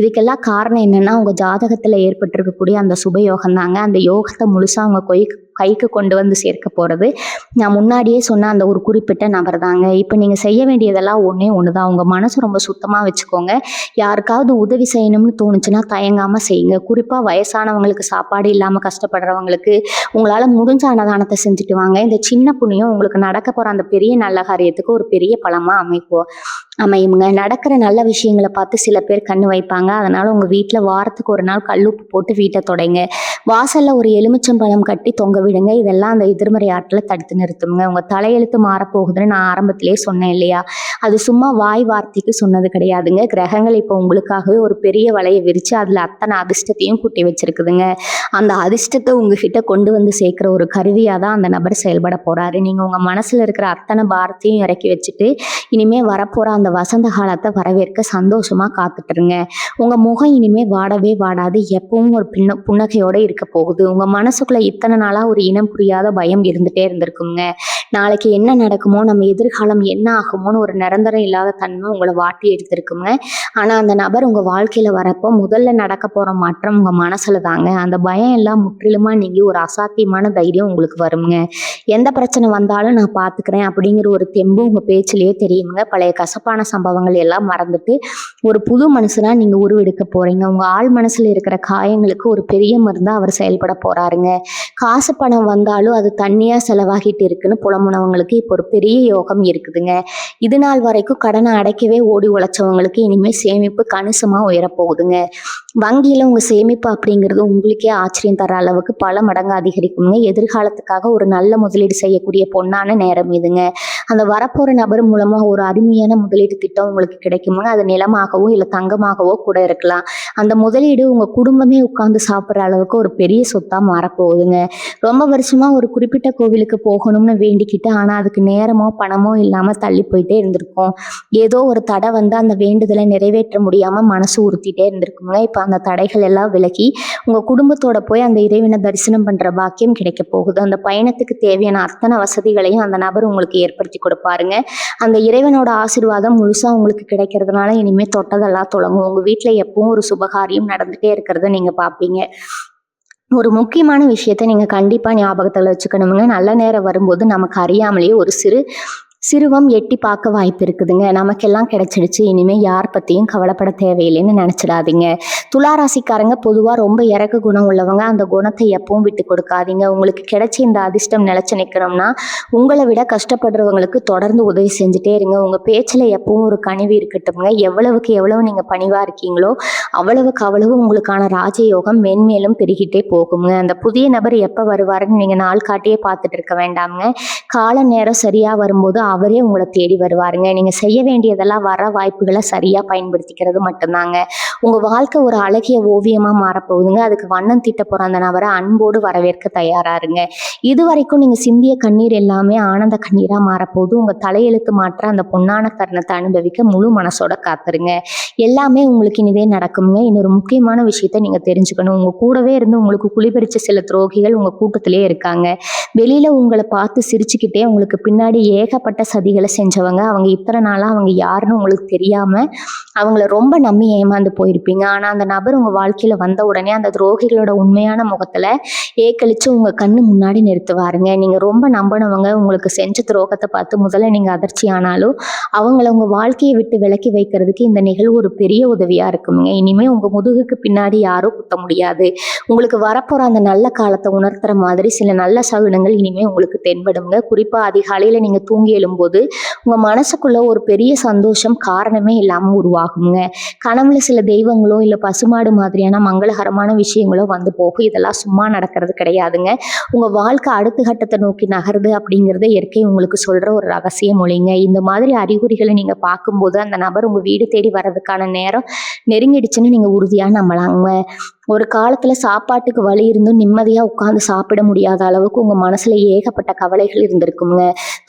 இதுக்கெல்லாம் காரணம் என்னன்னா உங்க ஜாதகத்துல ஏற்பட்டிருக்கக்கூடிய அந்த சுபயோகம் தாங்க. அந்த யோகத்தை முழுசா உங்க கைக்கு கொண்டு வந்து சேர்க்க போறது நான் முன்னாடியே சொன்ன அந்த ஒரு குறிப்பிட்ட நபர் தாங்க. இப்போ நீங்க செய்ய வேண்டியதெல்லாம் ஒண்ணே ஒண்ணுதான். உங்க மனசு ரொம்ப சுத்தமா வச்சுக்கோங்க. யாருக்காவது உதவி செய்யணும்னு தோணுச்சுன்னா தயங்காம செய்யுங்க. குறிப்பா வயசானவங்களுக்கு, சாப்பாடு இல்லாம கஷ்டப்படுறவங்களுக்கு உங்களால முடிஞ்ச அன்னதானத்தை செஞ்சுட்டு வாங்க. இந்த சின்ன புண்ணியம் உங்களுக்கு நடக்க போற அந்த பெரிய நல்ல காரியத்துக்கு ஒரு பெரிய பலமா அமையுங்க. நடக்கிற நல்ல விஷயங்களை பார்த்து சில பேர் கண்ணு வைப்பாங்க. அதனால உங்க வீட்டுல வாரத்துக்கு ஒரு நாள் கல்லுப்பு போட்டு வீட்டை தொடைங்க. வாசல்ல ஒரு எலுமிச்சம்பழம் கட்டி தொங்க விடுங்க. இதெல்லாம் அந்த எதிர்மறை ஆற்றலை தடுத்து நிறுத்துங்க. உங்க தலையெழுத்து மாறப்போகுதுன்னு நான் ஆரம்பத்திலேயே சொன்னேன் இல்லையா? அது சும்மா வாய் வார்த்தைக்கு சொன்னது கிடையாதுங்க. கிரகங்கள் இப்போ உங்களுக்காகவே ஒரு பெரிய வலையை விரிச்சு அதுல அத்தனை அதிர்ஷ்டத்தையும் கூட்டி வச்சிருக்குதுங்க. அந்த அதிர்ஷ்டத்தை உங்ககிட்ட கொண்டு வந்து சேர்க்கிற ஒரு கருவியா தான் அந்த நபர் செயல்பட போறாரு. நீங்க உங்க மனசுல இருக்கிற அத்தனை பாரத்தையும் இறக்கி வச்சுட்டு இனிமே வரப்போற அந்த வசந்த காலத்தை வரவேற்க சந்தோஷமா காத்துட்டுருங்க. உங்க முகம் இனிமே வாடவே வாடாது. எப்பவும் ஒரு புன்னகையோட இருக்க போகுது. உங்க மனசுக்குள்ள இத்தனை நாளா ஒரு இனம் புரியாத பயம் இருந்துட்டே இருந்திருக்குங்க. நாளைக்கு என்ன நடக்குமோ, நம்ம எதிர்காலம் என்ன ஆகுமோன்னு ஒரு நிரந்தரம் இல்லாத தன்மை உங்களை வாட்டி எடுத்திருக்குங்க. ஆனா அந்த நபர் உங்க வாழ்க்கையில வரப்போ முதல்ல நடக்க போற மாற்றம் உங்க மனசுல தாங்க. அந்த பயம் எல்லாம் முற்றிலுமா நீங்கி ஒரு அசாத்தியமான தைரியம் உங்களுக்கு வருங்க. எந்த பிரச்சனை வந்தாலும் நான் பாத்துக்கிறேன் அப்படிங்கிற ஒரு தெம்பு உங்க பேச்சிலேயே தெரியுங்க. பழைய கசப்பான சம்பவங்கள் எல்லாம் மறந்துட்டு ஒரு புது மனுஷனா நீங்க உருவெடுக்க போறீங்க. உங்க ஆள் மனசுல இருக்கிற காயங்களுக்கு ஒரு பெரிய மருந்தா அவர் செயல்பட போறாருங்க. காசு பணம் வந்தாலும் அது தண்ணியா செலவாகிட்டு இருக்குன்னு புலம்புனவங்களுக்கு இப்போ ஒரு பெரிய யோகம் இருக்குதுங்க. இது நாள் வரைக்கும் கடனை அடைக்கவே ஓடி உழைச்சவங்களுக்கு இனிமே சேமிப்பு கணிசமா உயரப்போகுதுங்க. வங்கியில உங்க சேமிப்பு அப்படிங்கிறது உங்களுக்கே ஆச்சரியம் தர அளவுக்கு பல மடங்கு அதிகரிக்குங்க. எதிர்காலத்துக்காக ஒரு நல்ல முதலீடு செய்யக்கூடிய பொன்னான நேரம் இதுங்க. அந்த வரப்போற நபர் மூலமா ஒரு அருமையான முதலீடு திட்டம் உங்களுக்கு கிடைக்குங்க. அது நிலமாகவோ இல்லை தங்கமாகவோ கூட இருக்கலாம். அந்த முதலீடு உங்க குடும்பமே உட்கார்ந்து சாப்பிட்ற அளவுக்கு ஒரு பெரிய சொத்தா மாறப்போகுதுங்க. ரொம்ப வருஷமா ஒரு குறிப்பிட்ட கோவிலுக்கு போகணும்னு வேண்டிக்கிட்டு ஆனா அதுக்கு நேரமோ பணமோ இல்லாம தள்ளி போயிட்டே இருந்திருக்கும். ஏதோ ஒரு தடை வந்து அந்த வேண்டுதலை நிறைவேற்ற முடியாம மனசு உறுத்திட்டே இருந்திருக்குங்க. இப்ப அந்த தடைகள் எல்லாம் விலகி உங்க குடும்பத்தோட போய் அந்த இறைவனை தரிசனம் பண்ற பாக்கியம் கிடைக்க போகுது. அந்த பயணத்துக்கு தேவையான அத்தனை வசதிகளையும் அந்த நபர் உங்களுக்கு ஏற்படுத்தி கொடுப்பாருங்க. அந்த இறைவனோட ஆசீர்வாதம் முழுசா உங்களுக்கு கிடைக்கிறதுனால இனிமே தொட்டதெல்லாம் தொடங்கும். உங்க வீட்டுல எப்பவும் ஒரு சுபகாரியம் நடந்துட்டே இருக்கிறத நீங்க பாப்பீங்க. ஒரு முக்கியமான விஷயத்த நீங்க கண்டிப்பா ஞாபகத்துல வச்சுக்கணுங்க. நல்ல நேரம் வரும்போது நமக்கு அறியாமலேயே ஒரு சிறு சிறுவம் எட்டி பார்க்க வாய்ப்பு இருக்குதுங்க. நமக்கெல்லாம் கிடைச்சிடுச்சு, இனிமே யார் பத்தியும் கவலைப்பட தேவையில்லைன்னு நினைச்சிடாதீங்க. துளாராசிக்காரங்க பொதுவா ரொம்ப இறக்க குணம் உள்ளவங்க. அந்த குணத்தை எப்பவும் விட்டு கொடுக்காதீங்க. உங்களுக்கு கிடைச்ச இந்த அதிர்ஷ்டம் நிலைச்சு நிற்கணும்னா உங்களை விட கஷ்டப்படுறவங்களுக்கு தொடர்ந்து உதவி செஞ்சுட்டே இருங்க. உங்க பேச்சுல எப்பவும் ஒரு கனிவு இருக்கட்டும்ங்க. எவ்வளவுக்கு எவ்வளவு நீங்க பணிவா இருக்கீங்களோ அவ்வளவுக்கு அவ்வளவு உங்களுக்கான ராஜயோகம் மென்மேலும் பெருகிட்டே போகுங்க. அந்த புதிய நபர் எப்ப வருவாருன்னு நீங்க நாள் காட்டியே பார்த்துட்டு இருக்க வேண்டாம்ங்க. கால நேரம் சரியா வரும்போது அவரே உங்களை தேடி வருவாருங்க. நீங்க செய்ய வேண்டியதெல்லாம் வர வாய்ப்புகளை சரியா பயன்படுத்திக்கிறது மட்டும்தாங்க. உங்க வாழ்க்கை ஒரு அழகிய ஓவியமா மாறப்போகுதுங்க. அதுக்கு வண்ணம் தீட்ட போற அந்த நபரை அன்போடு வரவேற்க தயாரா இருங்க. இது வரைக்கும் நீங்க சிந்திய கண்ணீர் எல்லாமே ஆனந்த கண்ணீரா மாறப்போகுது. உங்க தலையெழுத்து மாற்ற அந்த பொன்னான தருணத்தை அனுபவிக்க முழு மனசோட காத்துருங்க. எல்லாமே உங்களுக்கு இனிதே நடக்குங்க. இன்னொரு முக்கியமான விஷயத்த நீங்க தெரிஞ்சுக்கணும். உங்க கூடவே இருந்து உங்களுக்கு குளிபறிச்ச சில துரோகிகள் உங்க கூட்டத்திலே இருக்காங்க. வெளியில உங்களை பார்த்து சிரிச்சுக்கிட்டே உங்களுக்கு பின்னாடி ஏகப்பட்ட சதிகளை செஞ்சவங்க. அவங்க இத்தனை நாளா அவங்க யாருன்னு உங்களுக்கு தெரியாம அவங்கள ரொம்ப நம்பி ஏமாந்து போயிருப்பீங்க. ஆனா அந்த நபர் உங்க வாழ்க்கையில வந்த உடனே அந்த துரோகிகளோட உண்மையான முகத்துல ஏக்களிச்சு உங்க கண்ணு முன்னாடி நிறுத்துவாருங்க. நீங்க ரொம்ப நம்பினவங்க உங்களுக்கு செஞ்ச துரோகத்தை பார்த்து முதல்ல நீங்க அதிர்ச்சி ஆனாலும் அவங்கள உங்க வாழ்க்கையை விட்டு விலக்கி வைக்கிறதுக்கு இந்த நிகழ்வு ஒரு பெரிய உதவியா இருக்குங்க. இனிமே உங்க முதுகுக்கு பின்னாடி யாரும் குத்த முடியாது. உங்களுக்கு வரப்போற அந்த நல்ல காலத்தை உணர்த்துற மாதிரி சில நல்ல சகுனங்கள் இனிமே உங்களுக்கு தென்படுங்க. குறிப்பா அதிகாலையில நீங்க தூங்கி எழும்போது உங்க மனசுக்குள்ள ஒரு பெரிய சந்தோஷம் காரணமே இல்லாம உருவாகுங்க. கனவுல சில தெய்வங்களோ இல்ல பசுமாடு மாதிரியான மங்களகரமான விஷயங்களோ வந்து போகும். இதெல்லாம் சும்மா நடக்கிறது கிடையாதுங்க. உங்க வாழ்க்கை அடுத்த கட்டத்தை நோக்கி நகருது அப்படிங்கறத இயற்கை உங்களுக்கு சொல்ற ஒரு ரகசிய மொழிங்க. இந்த மாதிரி அறிகுறிகளை நீங்க பார்க்கும்போது அந்த நபர் உங்க வீடு தேடி வர்றதுக்கான நேரம் நெருங்கிடுச்சுன்னு நீங்க உறுதியா நம்பலாங்க. ஒரு காலத்துல சாப்பாட்டுக்கு வழி இருந்தும் நிம்மதியா உட்கார்ந்து சாப்பிட முடியாத அளவுக்கு உங்க மனசுல ஏகப்பட்ட கவலைகள் இருந்திருக்குங்க.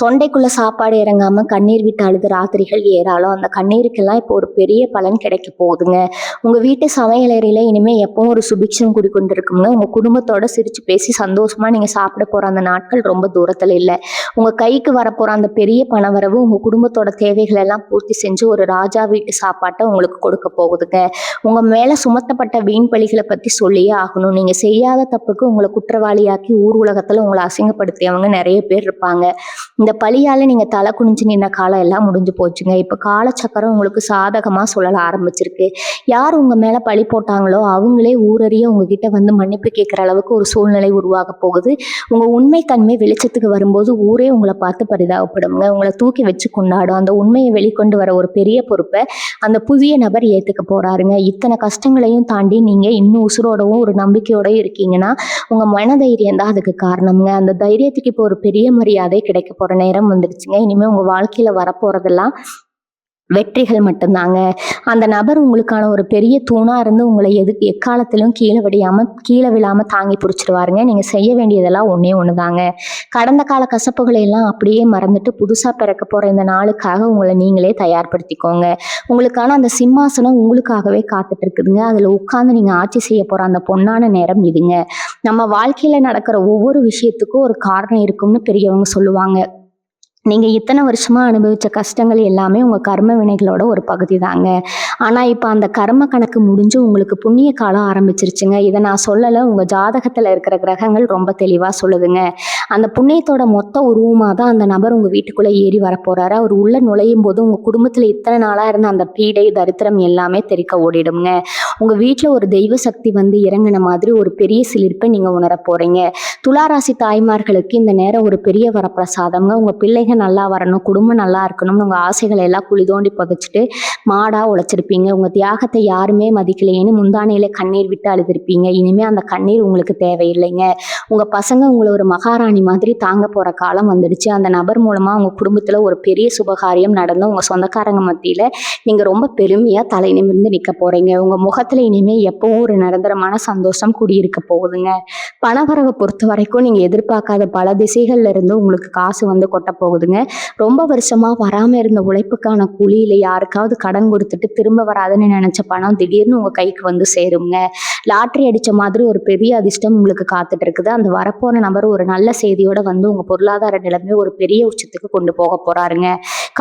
தொண்டைக்குள்ள சாப்பாடு இறங்காம கண்ணீர் விட்டு அழுது ராத்திரிகள் ஏறாலும் அந்த கண்ணீருக்கெல்லாம் இப்போ ஒரு பெரிய பலன் கிடைக்க போகுதுங்க. உங்க வீட்டு சமையலறையில இனிமே எப்பவும் ஒரு சுபிக்ஷம் குடிக்கொண்டிருக்குங்க. உங்க குடும்பத்தோட சிரிச்சு பேசி சந்தோஷமா நீங்க சாப்பிட போற அந்த நாட்கள் ரொம்ப தூரத்துல இல்லை. உங்க கைக்கு வரப்போற அந்த பெரிய பணவரவு உங்க குடும்பத்தோட தேவைகள் எல்லாம் பூர்த்தி செஞ்சு ஒரு ராஜா வீட்டு சாப்பாட்டை உங்களுக்கு கொடுக்க போகுதுங்க. உங்க மேல சுமத்தப்பட்ட வீண் பழிகளை பத்தி சொல்லியே ஆகணும். நீங்க செய்யாத தப்புக்கு உங்களை குற்றவாளியாக்கி ஊர் உலகத்துல உங்களை அசிங்கப்படுத்தியவங்க நிறைய பேர் இருப்பாங்க. இந்த பழியால நீங்க தலை குனிஞ்சு நின்ன காலம் எல்லாம் முடிஞ்சு போச்சுங்க. இப்ப காலச்சக்கரம் உங்களுக்கு சாதகமா சொல்லல ஆரம்பிச்சிருக்கு. யார் உங்க மேல பழி போட்டாங்களோ அவங்களே ஊரறிய உங்ககிட்ட வந்து மன்னிப்பு கேட்கிற அளவுக்கு ஒரு சூழ்நிலை உருவாக போகுது. உங்க உண்மை தன்மை வெளிச்சத்துக்கு வரும்போது ஊரே உங்களை பார்த்து பரிதாபப்படுங்க. உங்களை தூக்கி வச்சு கொண்டாடும். அந்த உண்மையை வெளிக்கொண்டு வர ஒரு பெரிய பொறுப்பை அந்த புதிய நபர் ஏத்துக்க போறாருங்க. இத்தனை கஷ்டங்களையும் தாண்டி நீங்க இன்னும் உசுரோடவும் ஒரு நம்பிக்கையோடவும் இருக்கீங்கன்னா உங்க மனதைரியம் தான் அதுக்கு காரணம்ங்க. அந்த தைரியத்துக்கு இப்போ ஒரு பெரிய மரியாதை கிடைக்க போற நேரம் வந்துருச்சுங்க. இனிமே உங்க வாழ்க்கையில வரப்போறதெல்லாம் வெற்றிகள் மட்டும்தாங்க. அந்த நபர் உங்களுக்கான ஒரு பெரிய தூணா இருந்து உங்களை எக்காலத்திலும் கீழே விழாம தாங்கி பிடிச்சிருவாருங்க. நீங்க செய்ய வேண்டியதெல்லாம் ஒண்ணே ஒண்ணுதாங்க. கடந்த கால கசப்புகளை எல்லாம் அப்படியே மறந்துட்டு புதுசா பிறக்க போற இந்த நாளுக்காக உங்களை நீங்களே தயார்படுத்திக்கோங்க. உங்களுக்கான அந்த சிம்மாசனம் உங்களுக்காகவே காத்துட்டு இருக்குதுங்க. அதுல உட்கார்ந்து நீங்க ஆட்சி செய்ய போற அந்த பொன்னான நேரம் இதுங்க. நம்ம வாழ்க்கையில நடக்கிற ஒவ்வொரு விஷயத்துக்கும் ஒரு காரணம் இருக்கும்னு பெரியவங்க சொல்லுவாங்க. நீங்க இத்தனை வருஷமா அனுபவிச்ச கஷ்டங்கள் எல்லாமே உங்க கர்ம வினைகளோட ஒரு பகுதி தாங்க. ஆனா இப்ப அந்த கர்ம கணக்கு முடிஞ்சு உங்களுக்கு புண்ணிய காலம் ஆரம்பிச்சிருச்சுங்க. இதை நான் சொல்லல, உங்க ஜாதகத்துல இருக்கிற கிரகங்கள் ரொம்ப தெளிவா சொல்லுதுங்க. அந்த புண்ணியத்தோட மொத்த உருவமா தான் அந்த நபர் உங்க வீட்டுக்குள்ள ஏறி வரப்போறாரு. அவர் உள்ள நுழையும் போது உங்க குடும்பத்துல இத்தனை நாளா இருந்த அந்த பீடை தரித்திரம் எல்லாமே தெறிக்க ஓடிடுங்க. உங்க வீட்டுல ஒரு தெய்வ சக்தி வந்து இறங்கின மாதிரி ஒரு பெரிய சிலிர்ப்பை நீங்க உணர போறீங்க. துளாராசி தாய்மார்களுக்கு இந்த நேரம் ஒரு பெரிய வரப்பிரசாதம்ங்க. உங்க பிள்ளைங்க நல்லா வரணும், குடும்பம் நல்லா இருக்கணும்னு உங்க ஆசைகளை எல்லாம் குழி தோண்டி புதைச்சிட்டு மாடா உழைச்சிருப்பீங்க. உங்க தியாகத்தை யாருமே மதிக்கலையேன்னு முந்தானையில கண்ணீர் விட்டு அழுதுருப்பீங்க. இனிமே அந்த கண்ணீர் உங்களுக்கு தேவையில்லைங்க. உங்க பசங்க உங்களை ஒரு மகாராணி மாதிரி தாங்க போற காலம் வந்துடுச்சு. அந்த நபர் மூலமா உங்க குடும்பத்துல ஒரு பெரிய சுபகாரியம் நடந்து உங்க சொந்தக்காரங்க மத்தியில நீங்க ரொம்ப பெருமையா தலை நிமிர்ந்து நிக்க போறீங்க. உங்க முகத்துல இனிமே எப்பவும் ஒரு நிரந்தரமான சந்தோஷம் குடியிருக்க போகுதுங்க. பணவரவை பொறுத்த வரைக்கும் நீங்க எதிர்பார்க்காத பல திசைகள்ல இருந்து உங்களுக்கு காசு வந்து கொட்ட போகுதுங்க. ரொம்ப வருஷமா வராம இருந்த உழைப்புக்கான கூலி இல்லை யாருக்காவது கடன் கொடுத்துட்டு திரும்ப வராதுன்னு நினைச்ச பணம் திடீர்னு உங்க கைக்கு வந்து சேருங்க. லாட்ரி அடிச்ச மாதிரி ஒரு பெரிய அதிர்ஷ்டம் உங்களுக்கு காத்துட்டு இருக்குது. அந்த வரப்போற நபர் ஒரு நல்ல செய்தியோட வந்து உங்க பொருளாதார நிலைமை ஒரு பெரிய உச்சத்துக்கு கொண்டு போக போறாருங்க.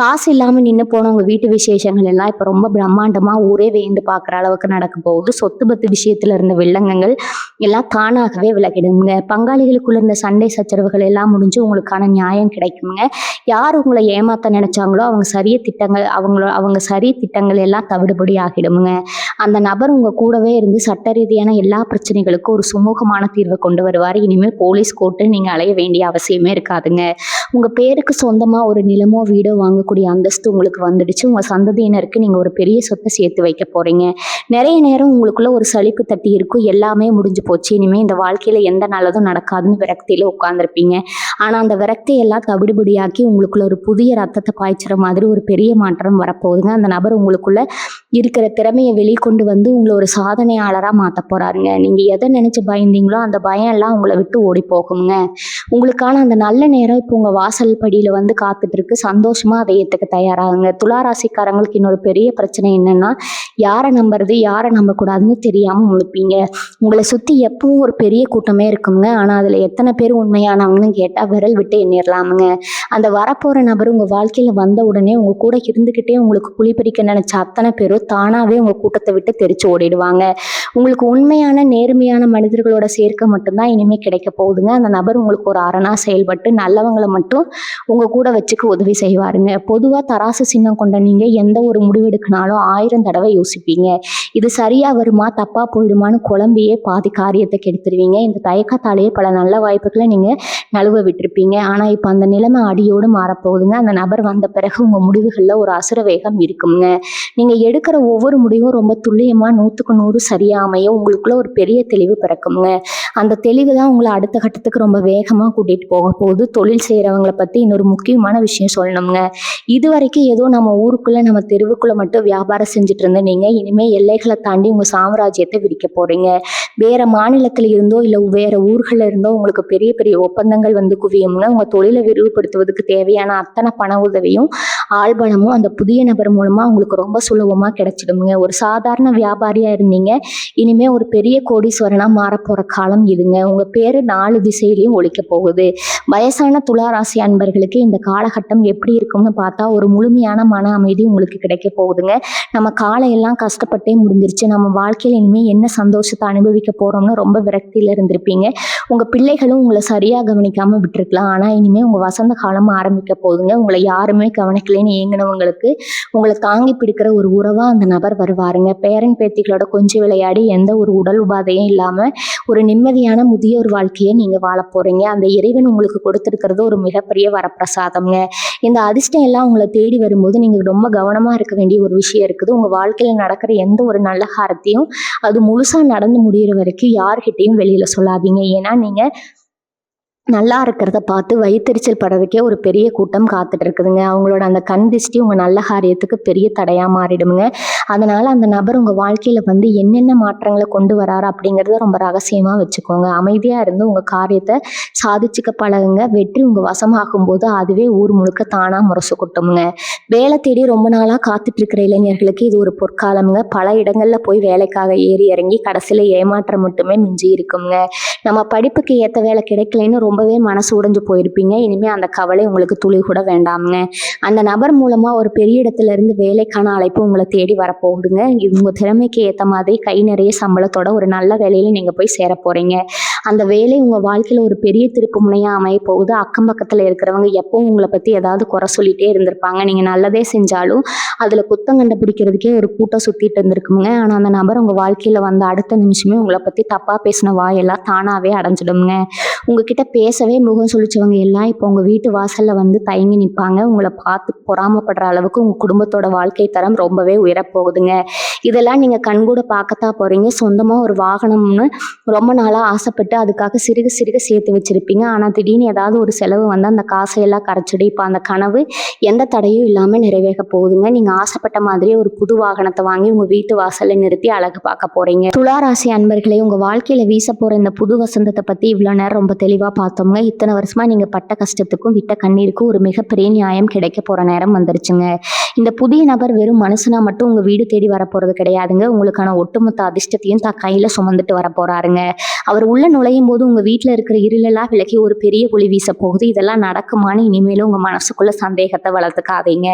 காசு இல்லாம நின்று போன உங்க வீட்டு விசேஷங்கள் எல்லாம் இப்ப ரொம்ப பிரம்மாண்டமா ஊரே வேண்டு பாக்குற அளவுக்கு நடக்க போகுது. சொத்து பத்து விஷயத்துல இருந்த வில்லங்கங்கள் எல்லாம் தானாகவே விலகிடுங்க. பங்காளிகளுக்குள்ள இருந்த சண்டை சச்சரவுகள் எல்லாம் முடிஞ்சு உங்களுக்கான நியாயம் கிடைக்குங்க. யார் உங்களை ஏமாத்த நினைச்சாங்களோ அவங்க சரி திட்டங்கள் எல்லாம் தவிடுபடி ஆகிடுமுங்க. அந்த நபர் உங்க கூடவே இருந்து சட்ட ரீதியான எல்லா பிரச்சனைகளுக்கும் ஒரு சுமூகமான தீர்வை கொண்டு வருவார். இனிமேல் போலீஸ் கோர்ட்டு நீங்க அலைய வேண்டிய அவசியமே இருக்காதுங்க. உங்க பேருக்கு சொந்தமா ஒரு நிலமோ வீடோ வாங்கக்கூடிய அந்தஸ்து உங்களுக்கு வந்துடுச்சு. உங்க சந்ததியினருக்கு நீங்க ஒரு பெரிய சொத்தை சேர்த்து வைக்க போறீங்க. நிறைய நேரம் உங்களுக்குள்ள ஒரு சலிப்பு தட்டி இருக்கும். எல்லாமே முடிஞ்சு போச்சு, இனிமே இந்த வாழ்க்கையில எந்த நல்லதும் நடக்காதுன்னு விரக்தியில உட்கார்ந்துருப்பீங்க. ஆனா அந்த விரக்தியெல்லாம் தவிடுபடியாக்கி உங்களுக்குள்ள ஒரு புதிய ரத்தத்தை பாய்ச்சுற மாதிரி ஒரு பெரிய மாற்றம் வரப்போகுதுங்க. அந்த நபர் உங்களுக்குள்ள இருக்கிற திறமையை வெளிக்கொண்டு வந்து உங்களை ஒரு சாதனையாளரா மாத்த போறாருங்க. நீங்க எதை நினைச்சு பயந்தீங்களோ அந்த பயம் எல்லாம் உங்களை விட்டு ஓடி போகுங்க. உங்களுக்கான அந்த நல்ல நேரம் இப்போ உங்க வாசல் படியில வந்து காத்துட்டு இருக்கு. சந்தோஷமா அதை ஏத்துக்க தயாராகுங்க. துளாராசிக்காரங்களுக்கு இன்னொரு பெரிய பிரச்சனை என்னன்னா, யாரை நம்புறது யாரை நம்பக்கூடாதுன்னு தெரியாம முழிப்பீங்க. உங்களை சுத்தி எப்பவும் ஒரு பெரிய கூட்டமே இருக்குங்க. ஆனா அதுல எத்தனை பேர் உண்மையானவங்கன்னு கேட்டா விரல் விட்டு எண்ணிடலாமுங்க. அந்த வரப்போற நபர் உங்க வாழ்க்கையில வந்த உடனே உங்க கூட இருந்துகிட்டே உங்களுக்கு குழிப்பறிக்க நினைச்ச அத்தனை பேரும் தானாவே உங்க கூட்டத்தை விட்டு தெரிச்சு ஓடிடுவாங்க. உங்களுக்கு உண்மையான நேர்மையான மனிதர்களோட சேர்க்கை மட்டும்தான் இனிமே கிடைக்க போகுதுங்க. அந்த நபர் உங்களுக்கு ஒரு அரணா செயல்பட்டு நல்லவங்களை மட்டும் உங்க கூட வச்சுக்க உதவி செய்வாருங்க. பொதுவா தராசு சின்னம் கொண்ட நீங்க எந்த ஒரு முடிவெடுக்கினாலும் 1000 தடவை யோசிப்பீங்க. இது சரியா வருமா தப்பா போயிடுமான்னு குழம்பியே பாதி காரியத்தை கெடுத்துருவீங்க. இந்த தயக்கத்தாலேயே பல நல்ல வாய்ப்புகளை நீங்க நழுவ விட்டுருப்பீங்க. ஆனா இப்ப அந்த நிலைமை அடியோடு மாறப்போகுதுங்க. அந்த நபர் வந்த பிறகு உங்க முடிவுகள்ல ஒரு அசுர வேகம் இருக்குங்க. நீங்க எடுக்கிற ஒவ்வொரு முடிவும் ரொம்ப துல்லியமா 100க்கு 100 சரியா அமையும். உங்களுக்குள்ள ஒரு பெரிய தெளிவு பிறக்குங்க. அந்த தெளிவு தான் உங்களை அடுத்த கட்டத்துக்கு ரொம்ப வேகமா கூட்டிட்டு போக போகுது. தொழில் செய்யறவங்களை பத்தி இன்னொரு முக்கியமான விஷயம் சொல்லணுங்க. இது வரைக்கும் ஏதோ நம்ம ஊருக்குள்ள நம்ம தெருவுக்குள்ள மட்டும் வியாபாரம் செஞ்சுட்டு இருந்த நீங்க இனிமே எல்லைகளை தாண்டி உங்க சாம்ராஜ்யத்தை விரிக்க போறீங்க. வேற மாநிலத்துல இருந்தோ இல்ல வேற ஊர்கள்ல இருந்தோ உங்களுக்கு பெரிய பெரிய ஒப்பந்தங்கள் வந்து குவியும்ங்க. உங்க தொழிலை விரிவுபடுத்துவதற்கு தேவையான அத்தனை பண உதவியும் ஆள்பலமும் அந்த புதிய நபர் மூலமா உங்களுக்கு ரொம்ப சுலபமா கிடைச்சிடுங்க. ஒரு சாதாரண வியாபாரியா இருந்தீங்க, இனிமே ஒரு பெரிய கோடீஸ்வரனா மாறப்போற காலம் இதுங்க. உங்க பேரு 4 திசையிலையும் ஒலிக்க போகுது. வயசான துளாராசி அன்பர்களுக்கு இந்த காலகட்டம் எப்படி இருக்கும்னு பார்த்தா ஒரு முழுமையான மன அமைதி உங்களுக்கு கிடைக்க போகுதுங்க. நம்ம காலையெல்லாம் கஷ்டப்பட்டே முடிஞ்சிருச்சு, நம்ம வாழ்க்கையில இனிமே என்ன சந்தோஷத்தை அனுபவிக்க போறோம்னு ரொம்ப விரக்தியில இருந்திருப்பீங்க. உங்க பிள்ளைகளும் உங்களை சரியா கவனிக்காம விட்டுருக்கலாம். ஆனா இனிமே உங்க வசந்த காலம் ஆரம்பிக்க போகுதுங்க. உங்களை யாருமே கவனிக்கலைன்னு ஏங்கினவங்களுக்கு உங்களை தாங்கி பிடிக்கிற ஒரு உறவா அந்த நபர் வருவாருங்க. பேரன் பேத்திகளோட கொஞ்சம் விளையாடி எந்த ஒரு உடல் உபாதையும் இல்லாம ஒரு நிம்மதியான முதியோர் வாழ்க்கையை நீங்க வாழ போறீங்க. அந்த இறைவன் உங்களுக்கு கொடுத்திருக்கிறது ஒரு மிகப்பெரிய வரப்பிரசாதம்ங்க. இந்த அதிர்ஷ்டம் எல்லாம் உங்களை தேடி வரும்போது நீங்க ரொம்ப கவனமா இருக்க வேண்டிய ஒரு விஷயம் இருக்குது. உங்க வாழ்க்கையில நடக்கிற எந்த ஒரு நல்ல காரியத்தையும் அது முழுசா நடந்து முடியிற வரைக்கும் யார்கிட்டையும் வெளியில சொல்லாதீங்க. ஏன்னா நீங்க நல்லா இருக்கிறத பார்த்து வயித்தெரிச்சல் படுறதுக்கே ஒரு பெரிய கூட்டம் காத்துட்டு இருக்குதுங்க. அவங்களோட அந்த கண் திஷ்டி உங்க நல்ல காரியத்துக்கு பெரிய தடையா மாறிடுங்க. அதனால அந்த நபர் உங்க வாழ்க்கையில வந்து என்னென்ன மாற்றங்களை கொண்டு வராரு அப்படிங்கிறத ரொம்ப ரகசியமா வச்சுக்கோங்க. அமைதியா இருந்து உங்க காரியத்தை சாதிச்சுக்க பழகுங்க. வெற்றி உங்க வசமாகும் போது அதுவே ஊர் முழுக்க தானா முரசு கொட்டுமுங்க. வேலை தேடி ரொம்ப நாளா காத்துட்டு இருக்கிற இளைஞர்களுக்கு இது ஒரு பொற்காலமுங்க. பல இடங்கள்ல போய் வேலைக்காக ஏறி இறங்கி கடைசியில ஏமாற்றம் மட்டுமே மிஞ்சி இருக்குங்க. நம்ம படிப்புக்கு ஏற்ற வேலை கிடைக்கலன்னு ரொம்பவே மனசு உடைஞ்சு போயிருப்பீங்க. இனிமே அந்த கவலை உங்களுக்கு துளி கூட வேண்டாமுங்க. அந்த நபர் மூலமா ஒரு பெரிய இடத்துல இருந்து வேலைக்கான அழைப்பு உங்களை தேடி வரப்போகுதுங்க. இது உங்க திறமைக்கு ஏற்ற மாதிரி கை நிறைய சம்பளத்தோட ஒரு நல்ல வேலையில நீங்க போய் சேர போறீங்க. அந்த வேலை உங்க வாழ்க்கையில ஒரு பெரிய திருப்பு முனையா அமைய போகுது. அக்கம் பக்கத்துல இருக்கிறவங்க எப்பவும் உங்களை பத்தி ஏதாவது குறை சொல்லிட்டே இருந்திருப்பாங்க. நீங்க நல்லதே செஞ்சாலும் அதுல குத்தம் கண்டுபிடிக்கிறதுக்கே ஒரு கூட்டம் சுத்திட்டு இருந்திருக்குங்க. ஆனா அந்த நபர் உங்க வாழ்க்கையில வந்த அடுத்த நிமிஷமே உங்களை பத்தி தப்பா பேசின வாயெல்லாம் தானாவே அடைஞ்சிடுங்க. உங்ககிட்ட பேசவே முகம் சுழிச்சவங்க எல்லாம் இப்போ உங்க வீட்டு வாசல்ல வந்து தயங்கி நிற்பாங்க. உங்களை பார்த்து பொறாமப்படுற அளவுக்கு உங்க குடும்பத்தோட வாழ்க்கை தரம் ரொம்பவே உயரப்போகுதுங்க. இதெல்லாம் நீங்க கண்கூட பார்க்கத்தான் போறீங்க. சொந்தமா ஒரு வாகனம்னு ரொம்ப நாளா ஆசைப்பட்டு அதுக்காக சிறுக சிறுக சேர்த்து வச்சிருப்பீங்க. ஆனா திடீர்னு ஏதாவது ஒரு செலவு வந்து அந்த காசையெல்லாம் கரைச்சிடு. இப்போ அந்த கனவு எந்த தடையும் இல்லாம நிறைவேற போகுதுங்க. நீங்க ஆசைப்பட்ட மாதிரியே ஒரு புது வாகனத்தை வாங்கி உங்க வீட்டு வாசல்ல நிறுத்தி அழகு பார்க்க போறீங்க. துளாராசி அன்பர்களே, உங்க வாழ்க்கையில வீச போற இந்த புது வசந்தத்தை பத்தி இவ்வளவு நேரம் ரொம்ப தெளிவா பார்த்தோம்ங்க. இத்தனை வருஷமா நீங்க பட்ட கஷ்டத்துக்கும் விட்ட கண்ணீருக்கும் ஒரு மிகப்பெரிய நியாயம் கிடைக்க போற நேரம் வந்துருச்சுங்க. இந்த புதிய நபர் வெறும் மனுஷனா மட்டும் உங்க வீடு தேடி வரப்போறது கிடையாதுங்க. உங்களுக்கான ஒட்டுமொத்த அதிர்ஷ்டத்தையும் தான் கையில சுமந்துட்டு வர போறாருங்க. அவர் உள்ள நுழையும் போது உங்கள் வீட்டில் இருக்கிற இருளெல்லாம் விலகி ஒரு பெரிய ஒளி வீச போகுது. இதெல்லாம் நடக்குமான்னு இனிமேலும் உங்கள் மனசுக்குள்ள சந்தேகத்தை வளர்த்துக்காதீங்க.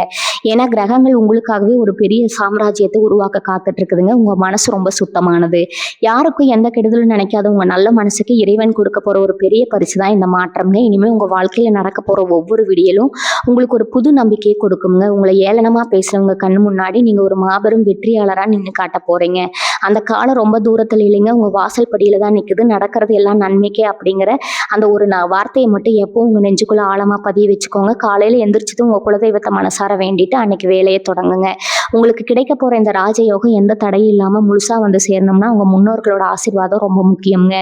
ஏன்னா கிரகங்கள் உங்களுக்காகவே ஒரு பெரிய சாம்ராஜ்யத்தை உருவாக்க காத்துட்டு இருக்குதுங்க. உங்கள் மனசு ரொம்ப சுத்தமானது. யாருக்கும் எந்த கெடுதலும் நினைக்காத உங்கள் நல்ல மனசுக்கு இறைவன் கொடுக்க போகிற ஒரு பெரிய பரிசு தான் இந்த மாற்றம்ங்க. இனிமேல் உங்கள் வாழ்க்கையில் நடக்க போகிற ஒவ்வொரு விடியலும் உங்களுக்கு ஒரு புது நம்பிக்கையை கொடுக்குங்க. உங்களை ஏளனமாக பேசுகிறவங்க கண்ணு முன்னாடி நீங்கள் ஒரு மாபெரும் வெற்றியாளராக நின்று காட்ட போகிறீங்க. அந்த காலம் ரொம்ப தூரத்தில் இல்லைங்க, உங்கள் வாசல் படியில் தான் நிற்குது. நடக்கிறது எல்லாம் நன்மைக்கே அப்படிங்கிற அந்த ஒரு வார்த்தையை மட்டும் எப்போ உங்கள் நெஞ்சுக்குள்ளே ஆழமாக பதிய வச்சுக்கோங்க. காலையில் எந்திரிச்சதும் உங்கள் குலதெய்வத்தை மனசார வேண்டிட்டு அன்னைக்கு வேலையை தொடங்குங்க. உங்களுக்கு கிடைக்க போகிற இந்த ராஜயோகம் எந்த தடையும் இல்லாமல் முழுசாக வந்து சேரணும்னா உங்கள் முன்னோர்களோட ஆசீர்வாதம் ரொம்ப முக்கியங்க.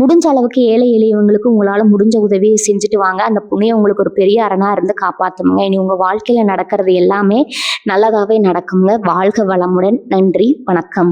முடிஞ்ச அளவுக்கு ஏழை எளியவங்களுக்கு உங்களால் முடிஞ்ச உதவியை செஞ்சுட்டு வாங்க. அந்த புண்ணியம் உங்களுக்கு ஒரு பெரிய அரணாக இருந்து காப்பாற்றுங்க. இனி உங்கள் வாழ்க்கையில் நடக்கிறது எல்லாமே நல்லதாகவே நடக்குங்க. வாழ்க வளமுடன். நன்றி, வணக்கம்.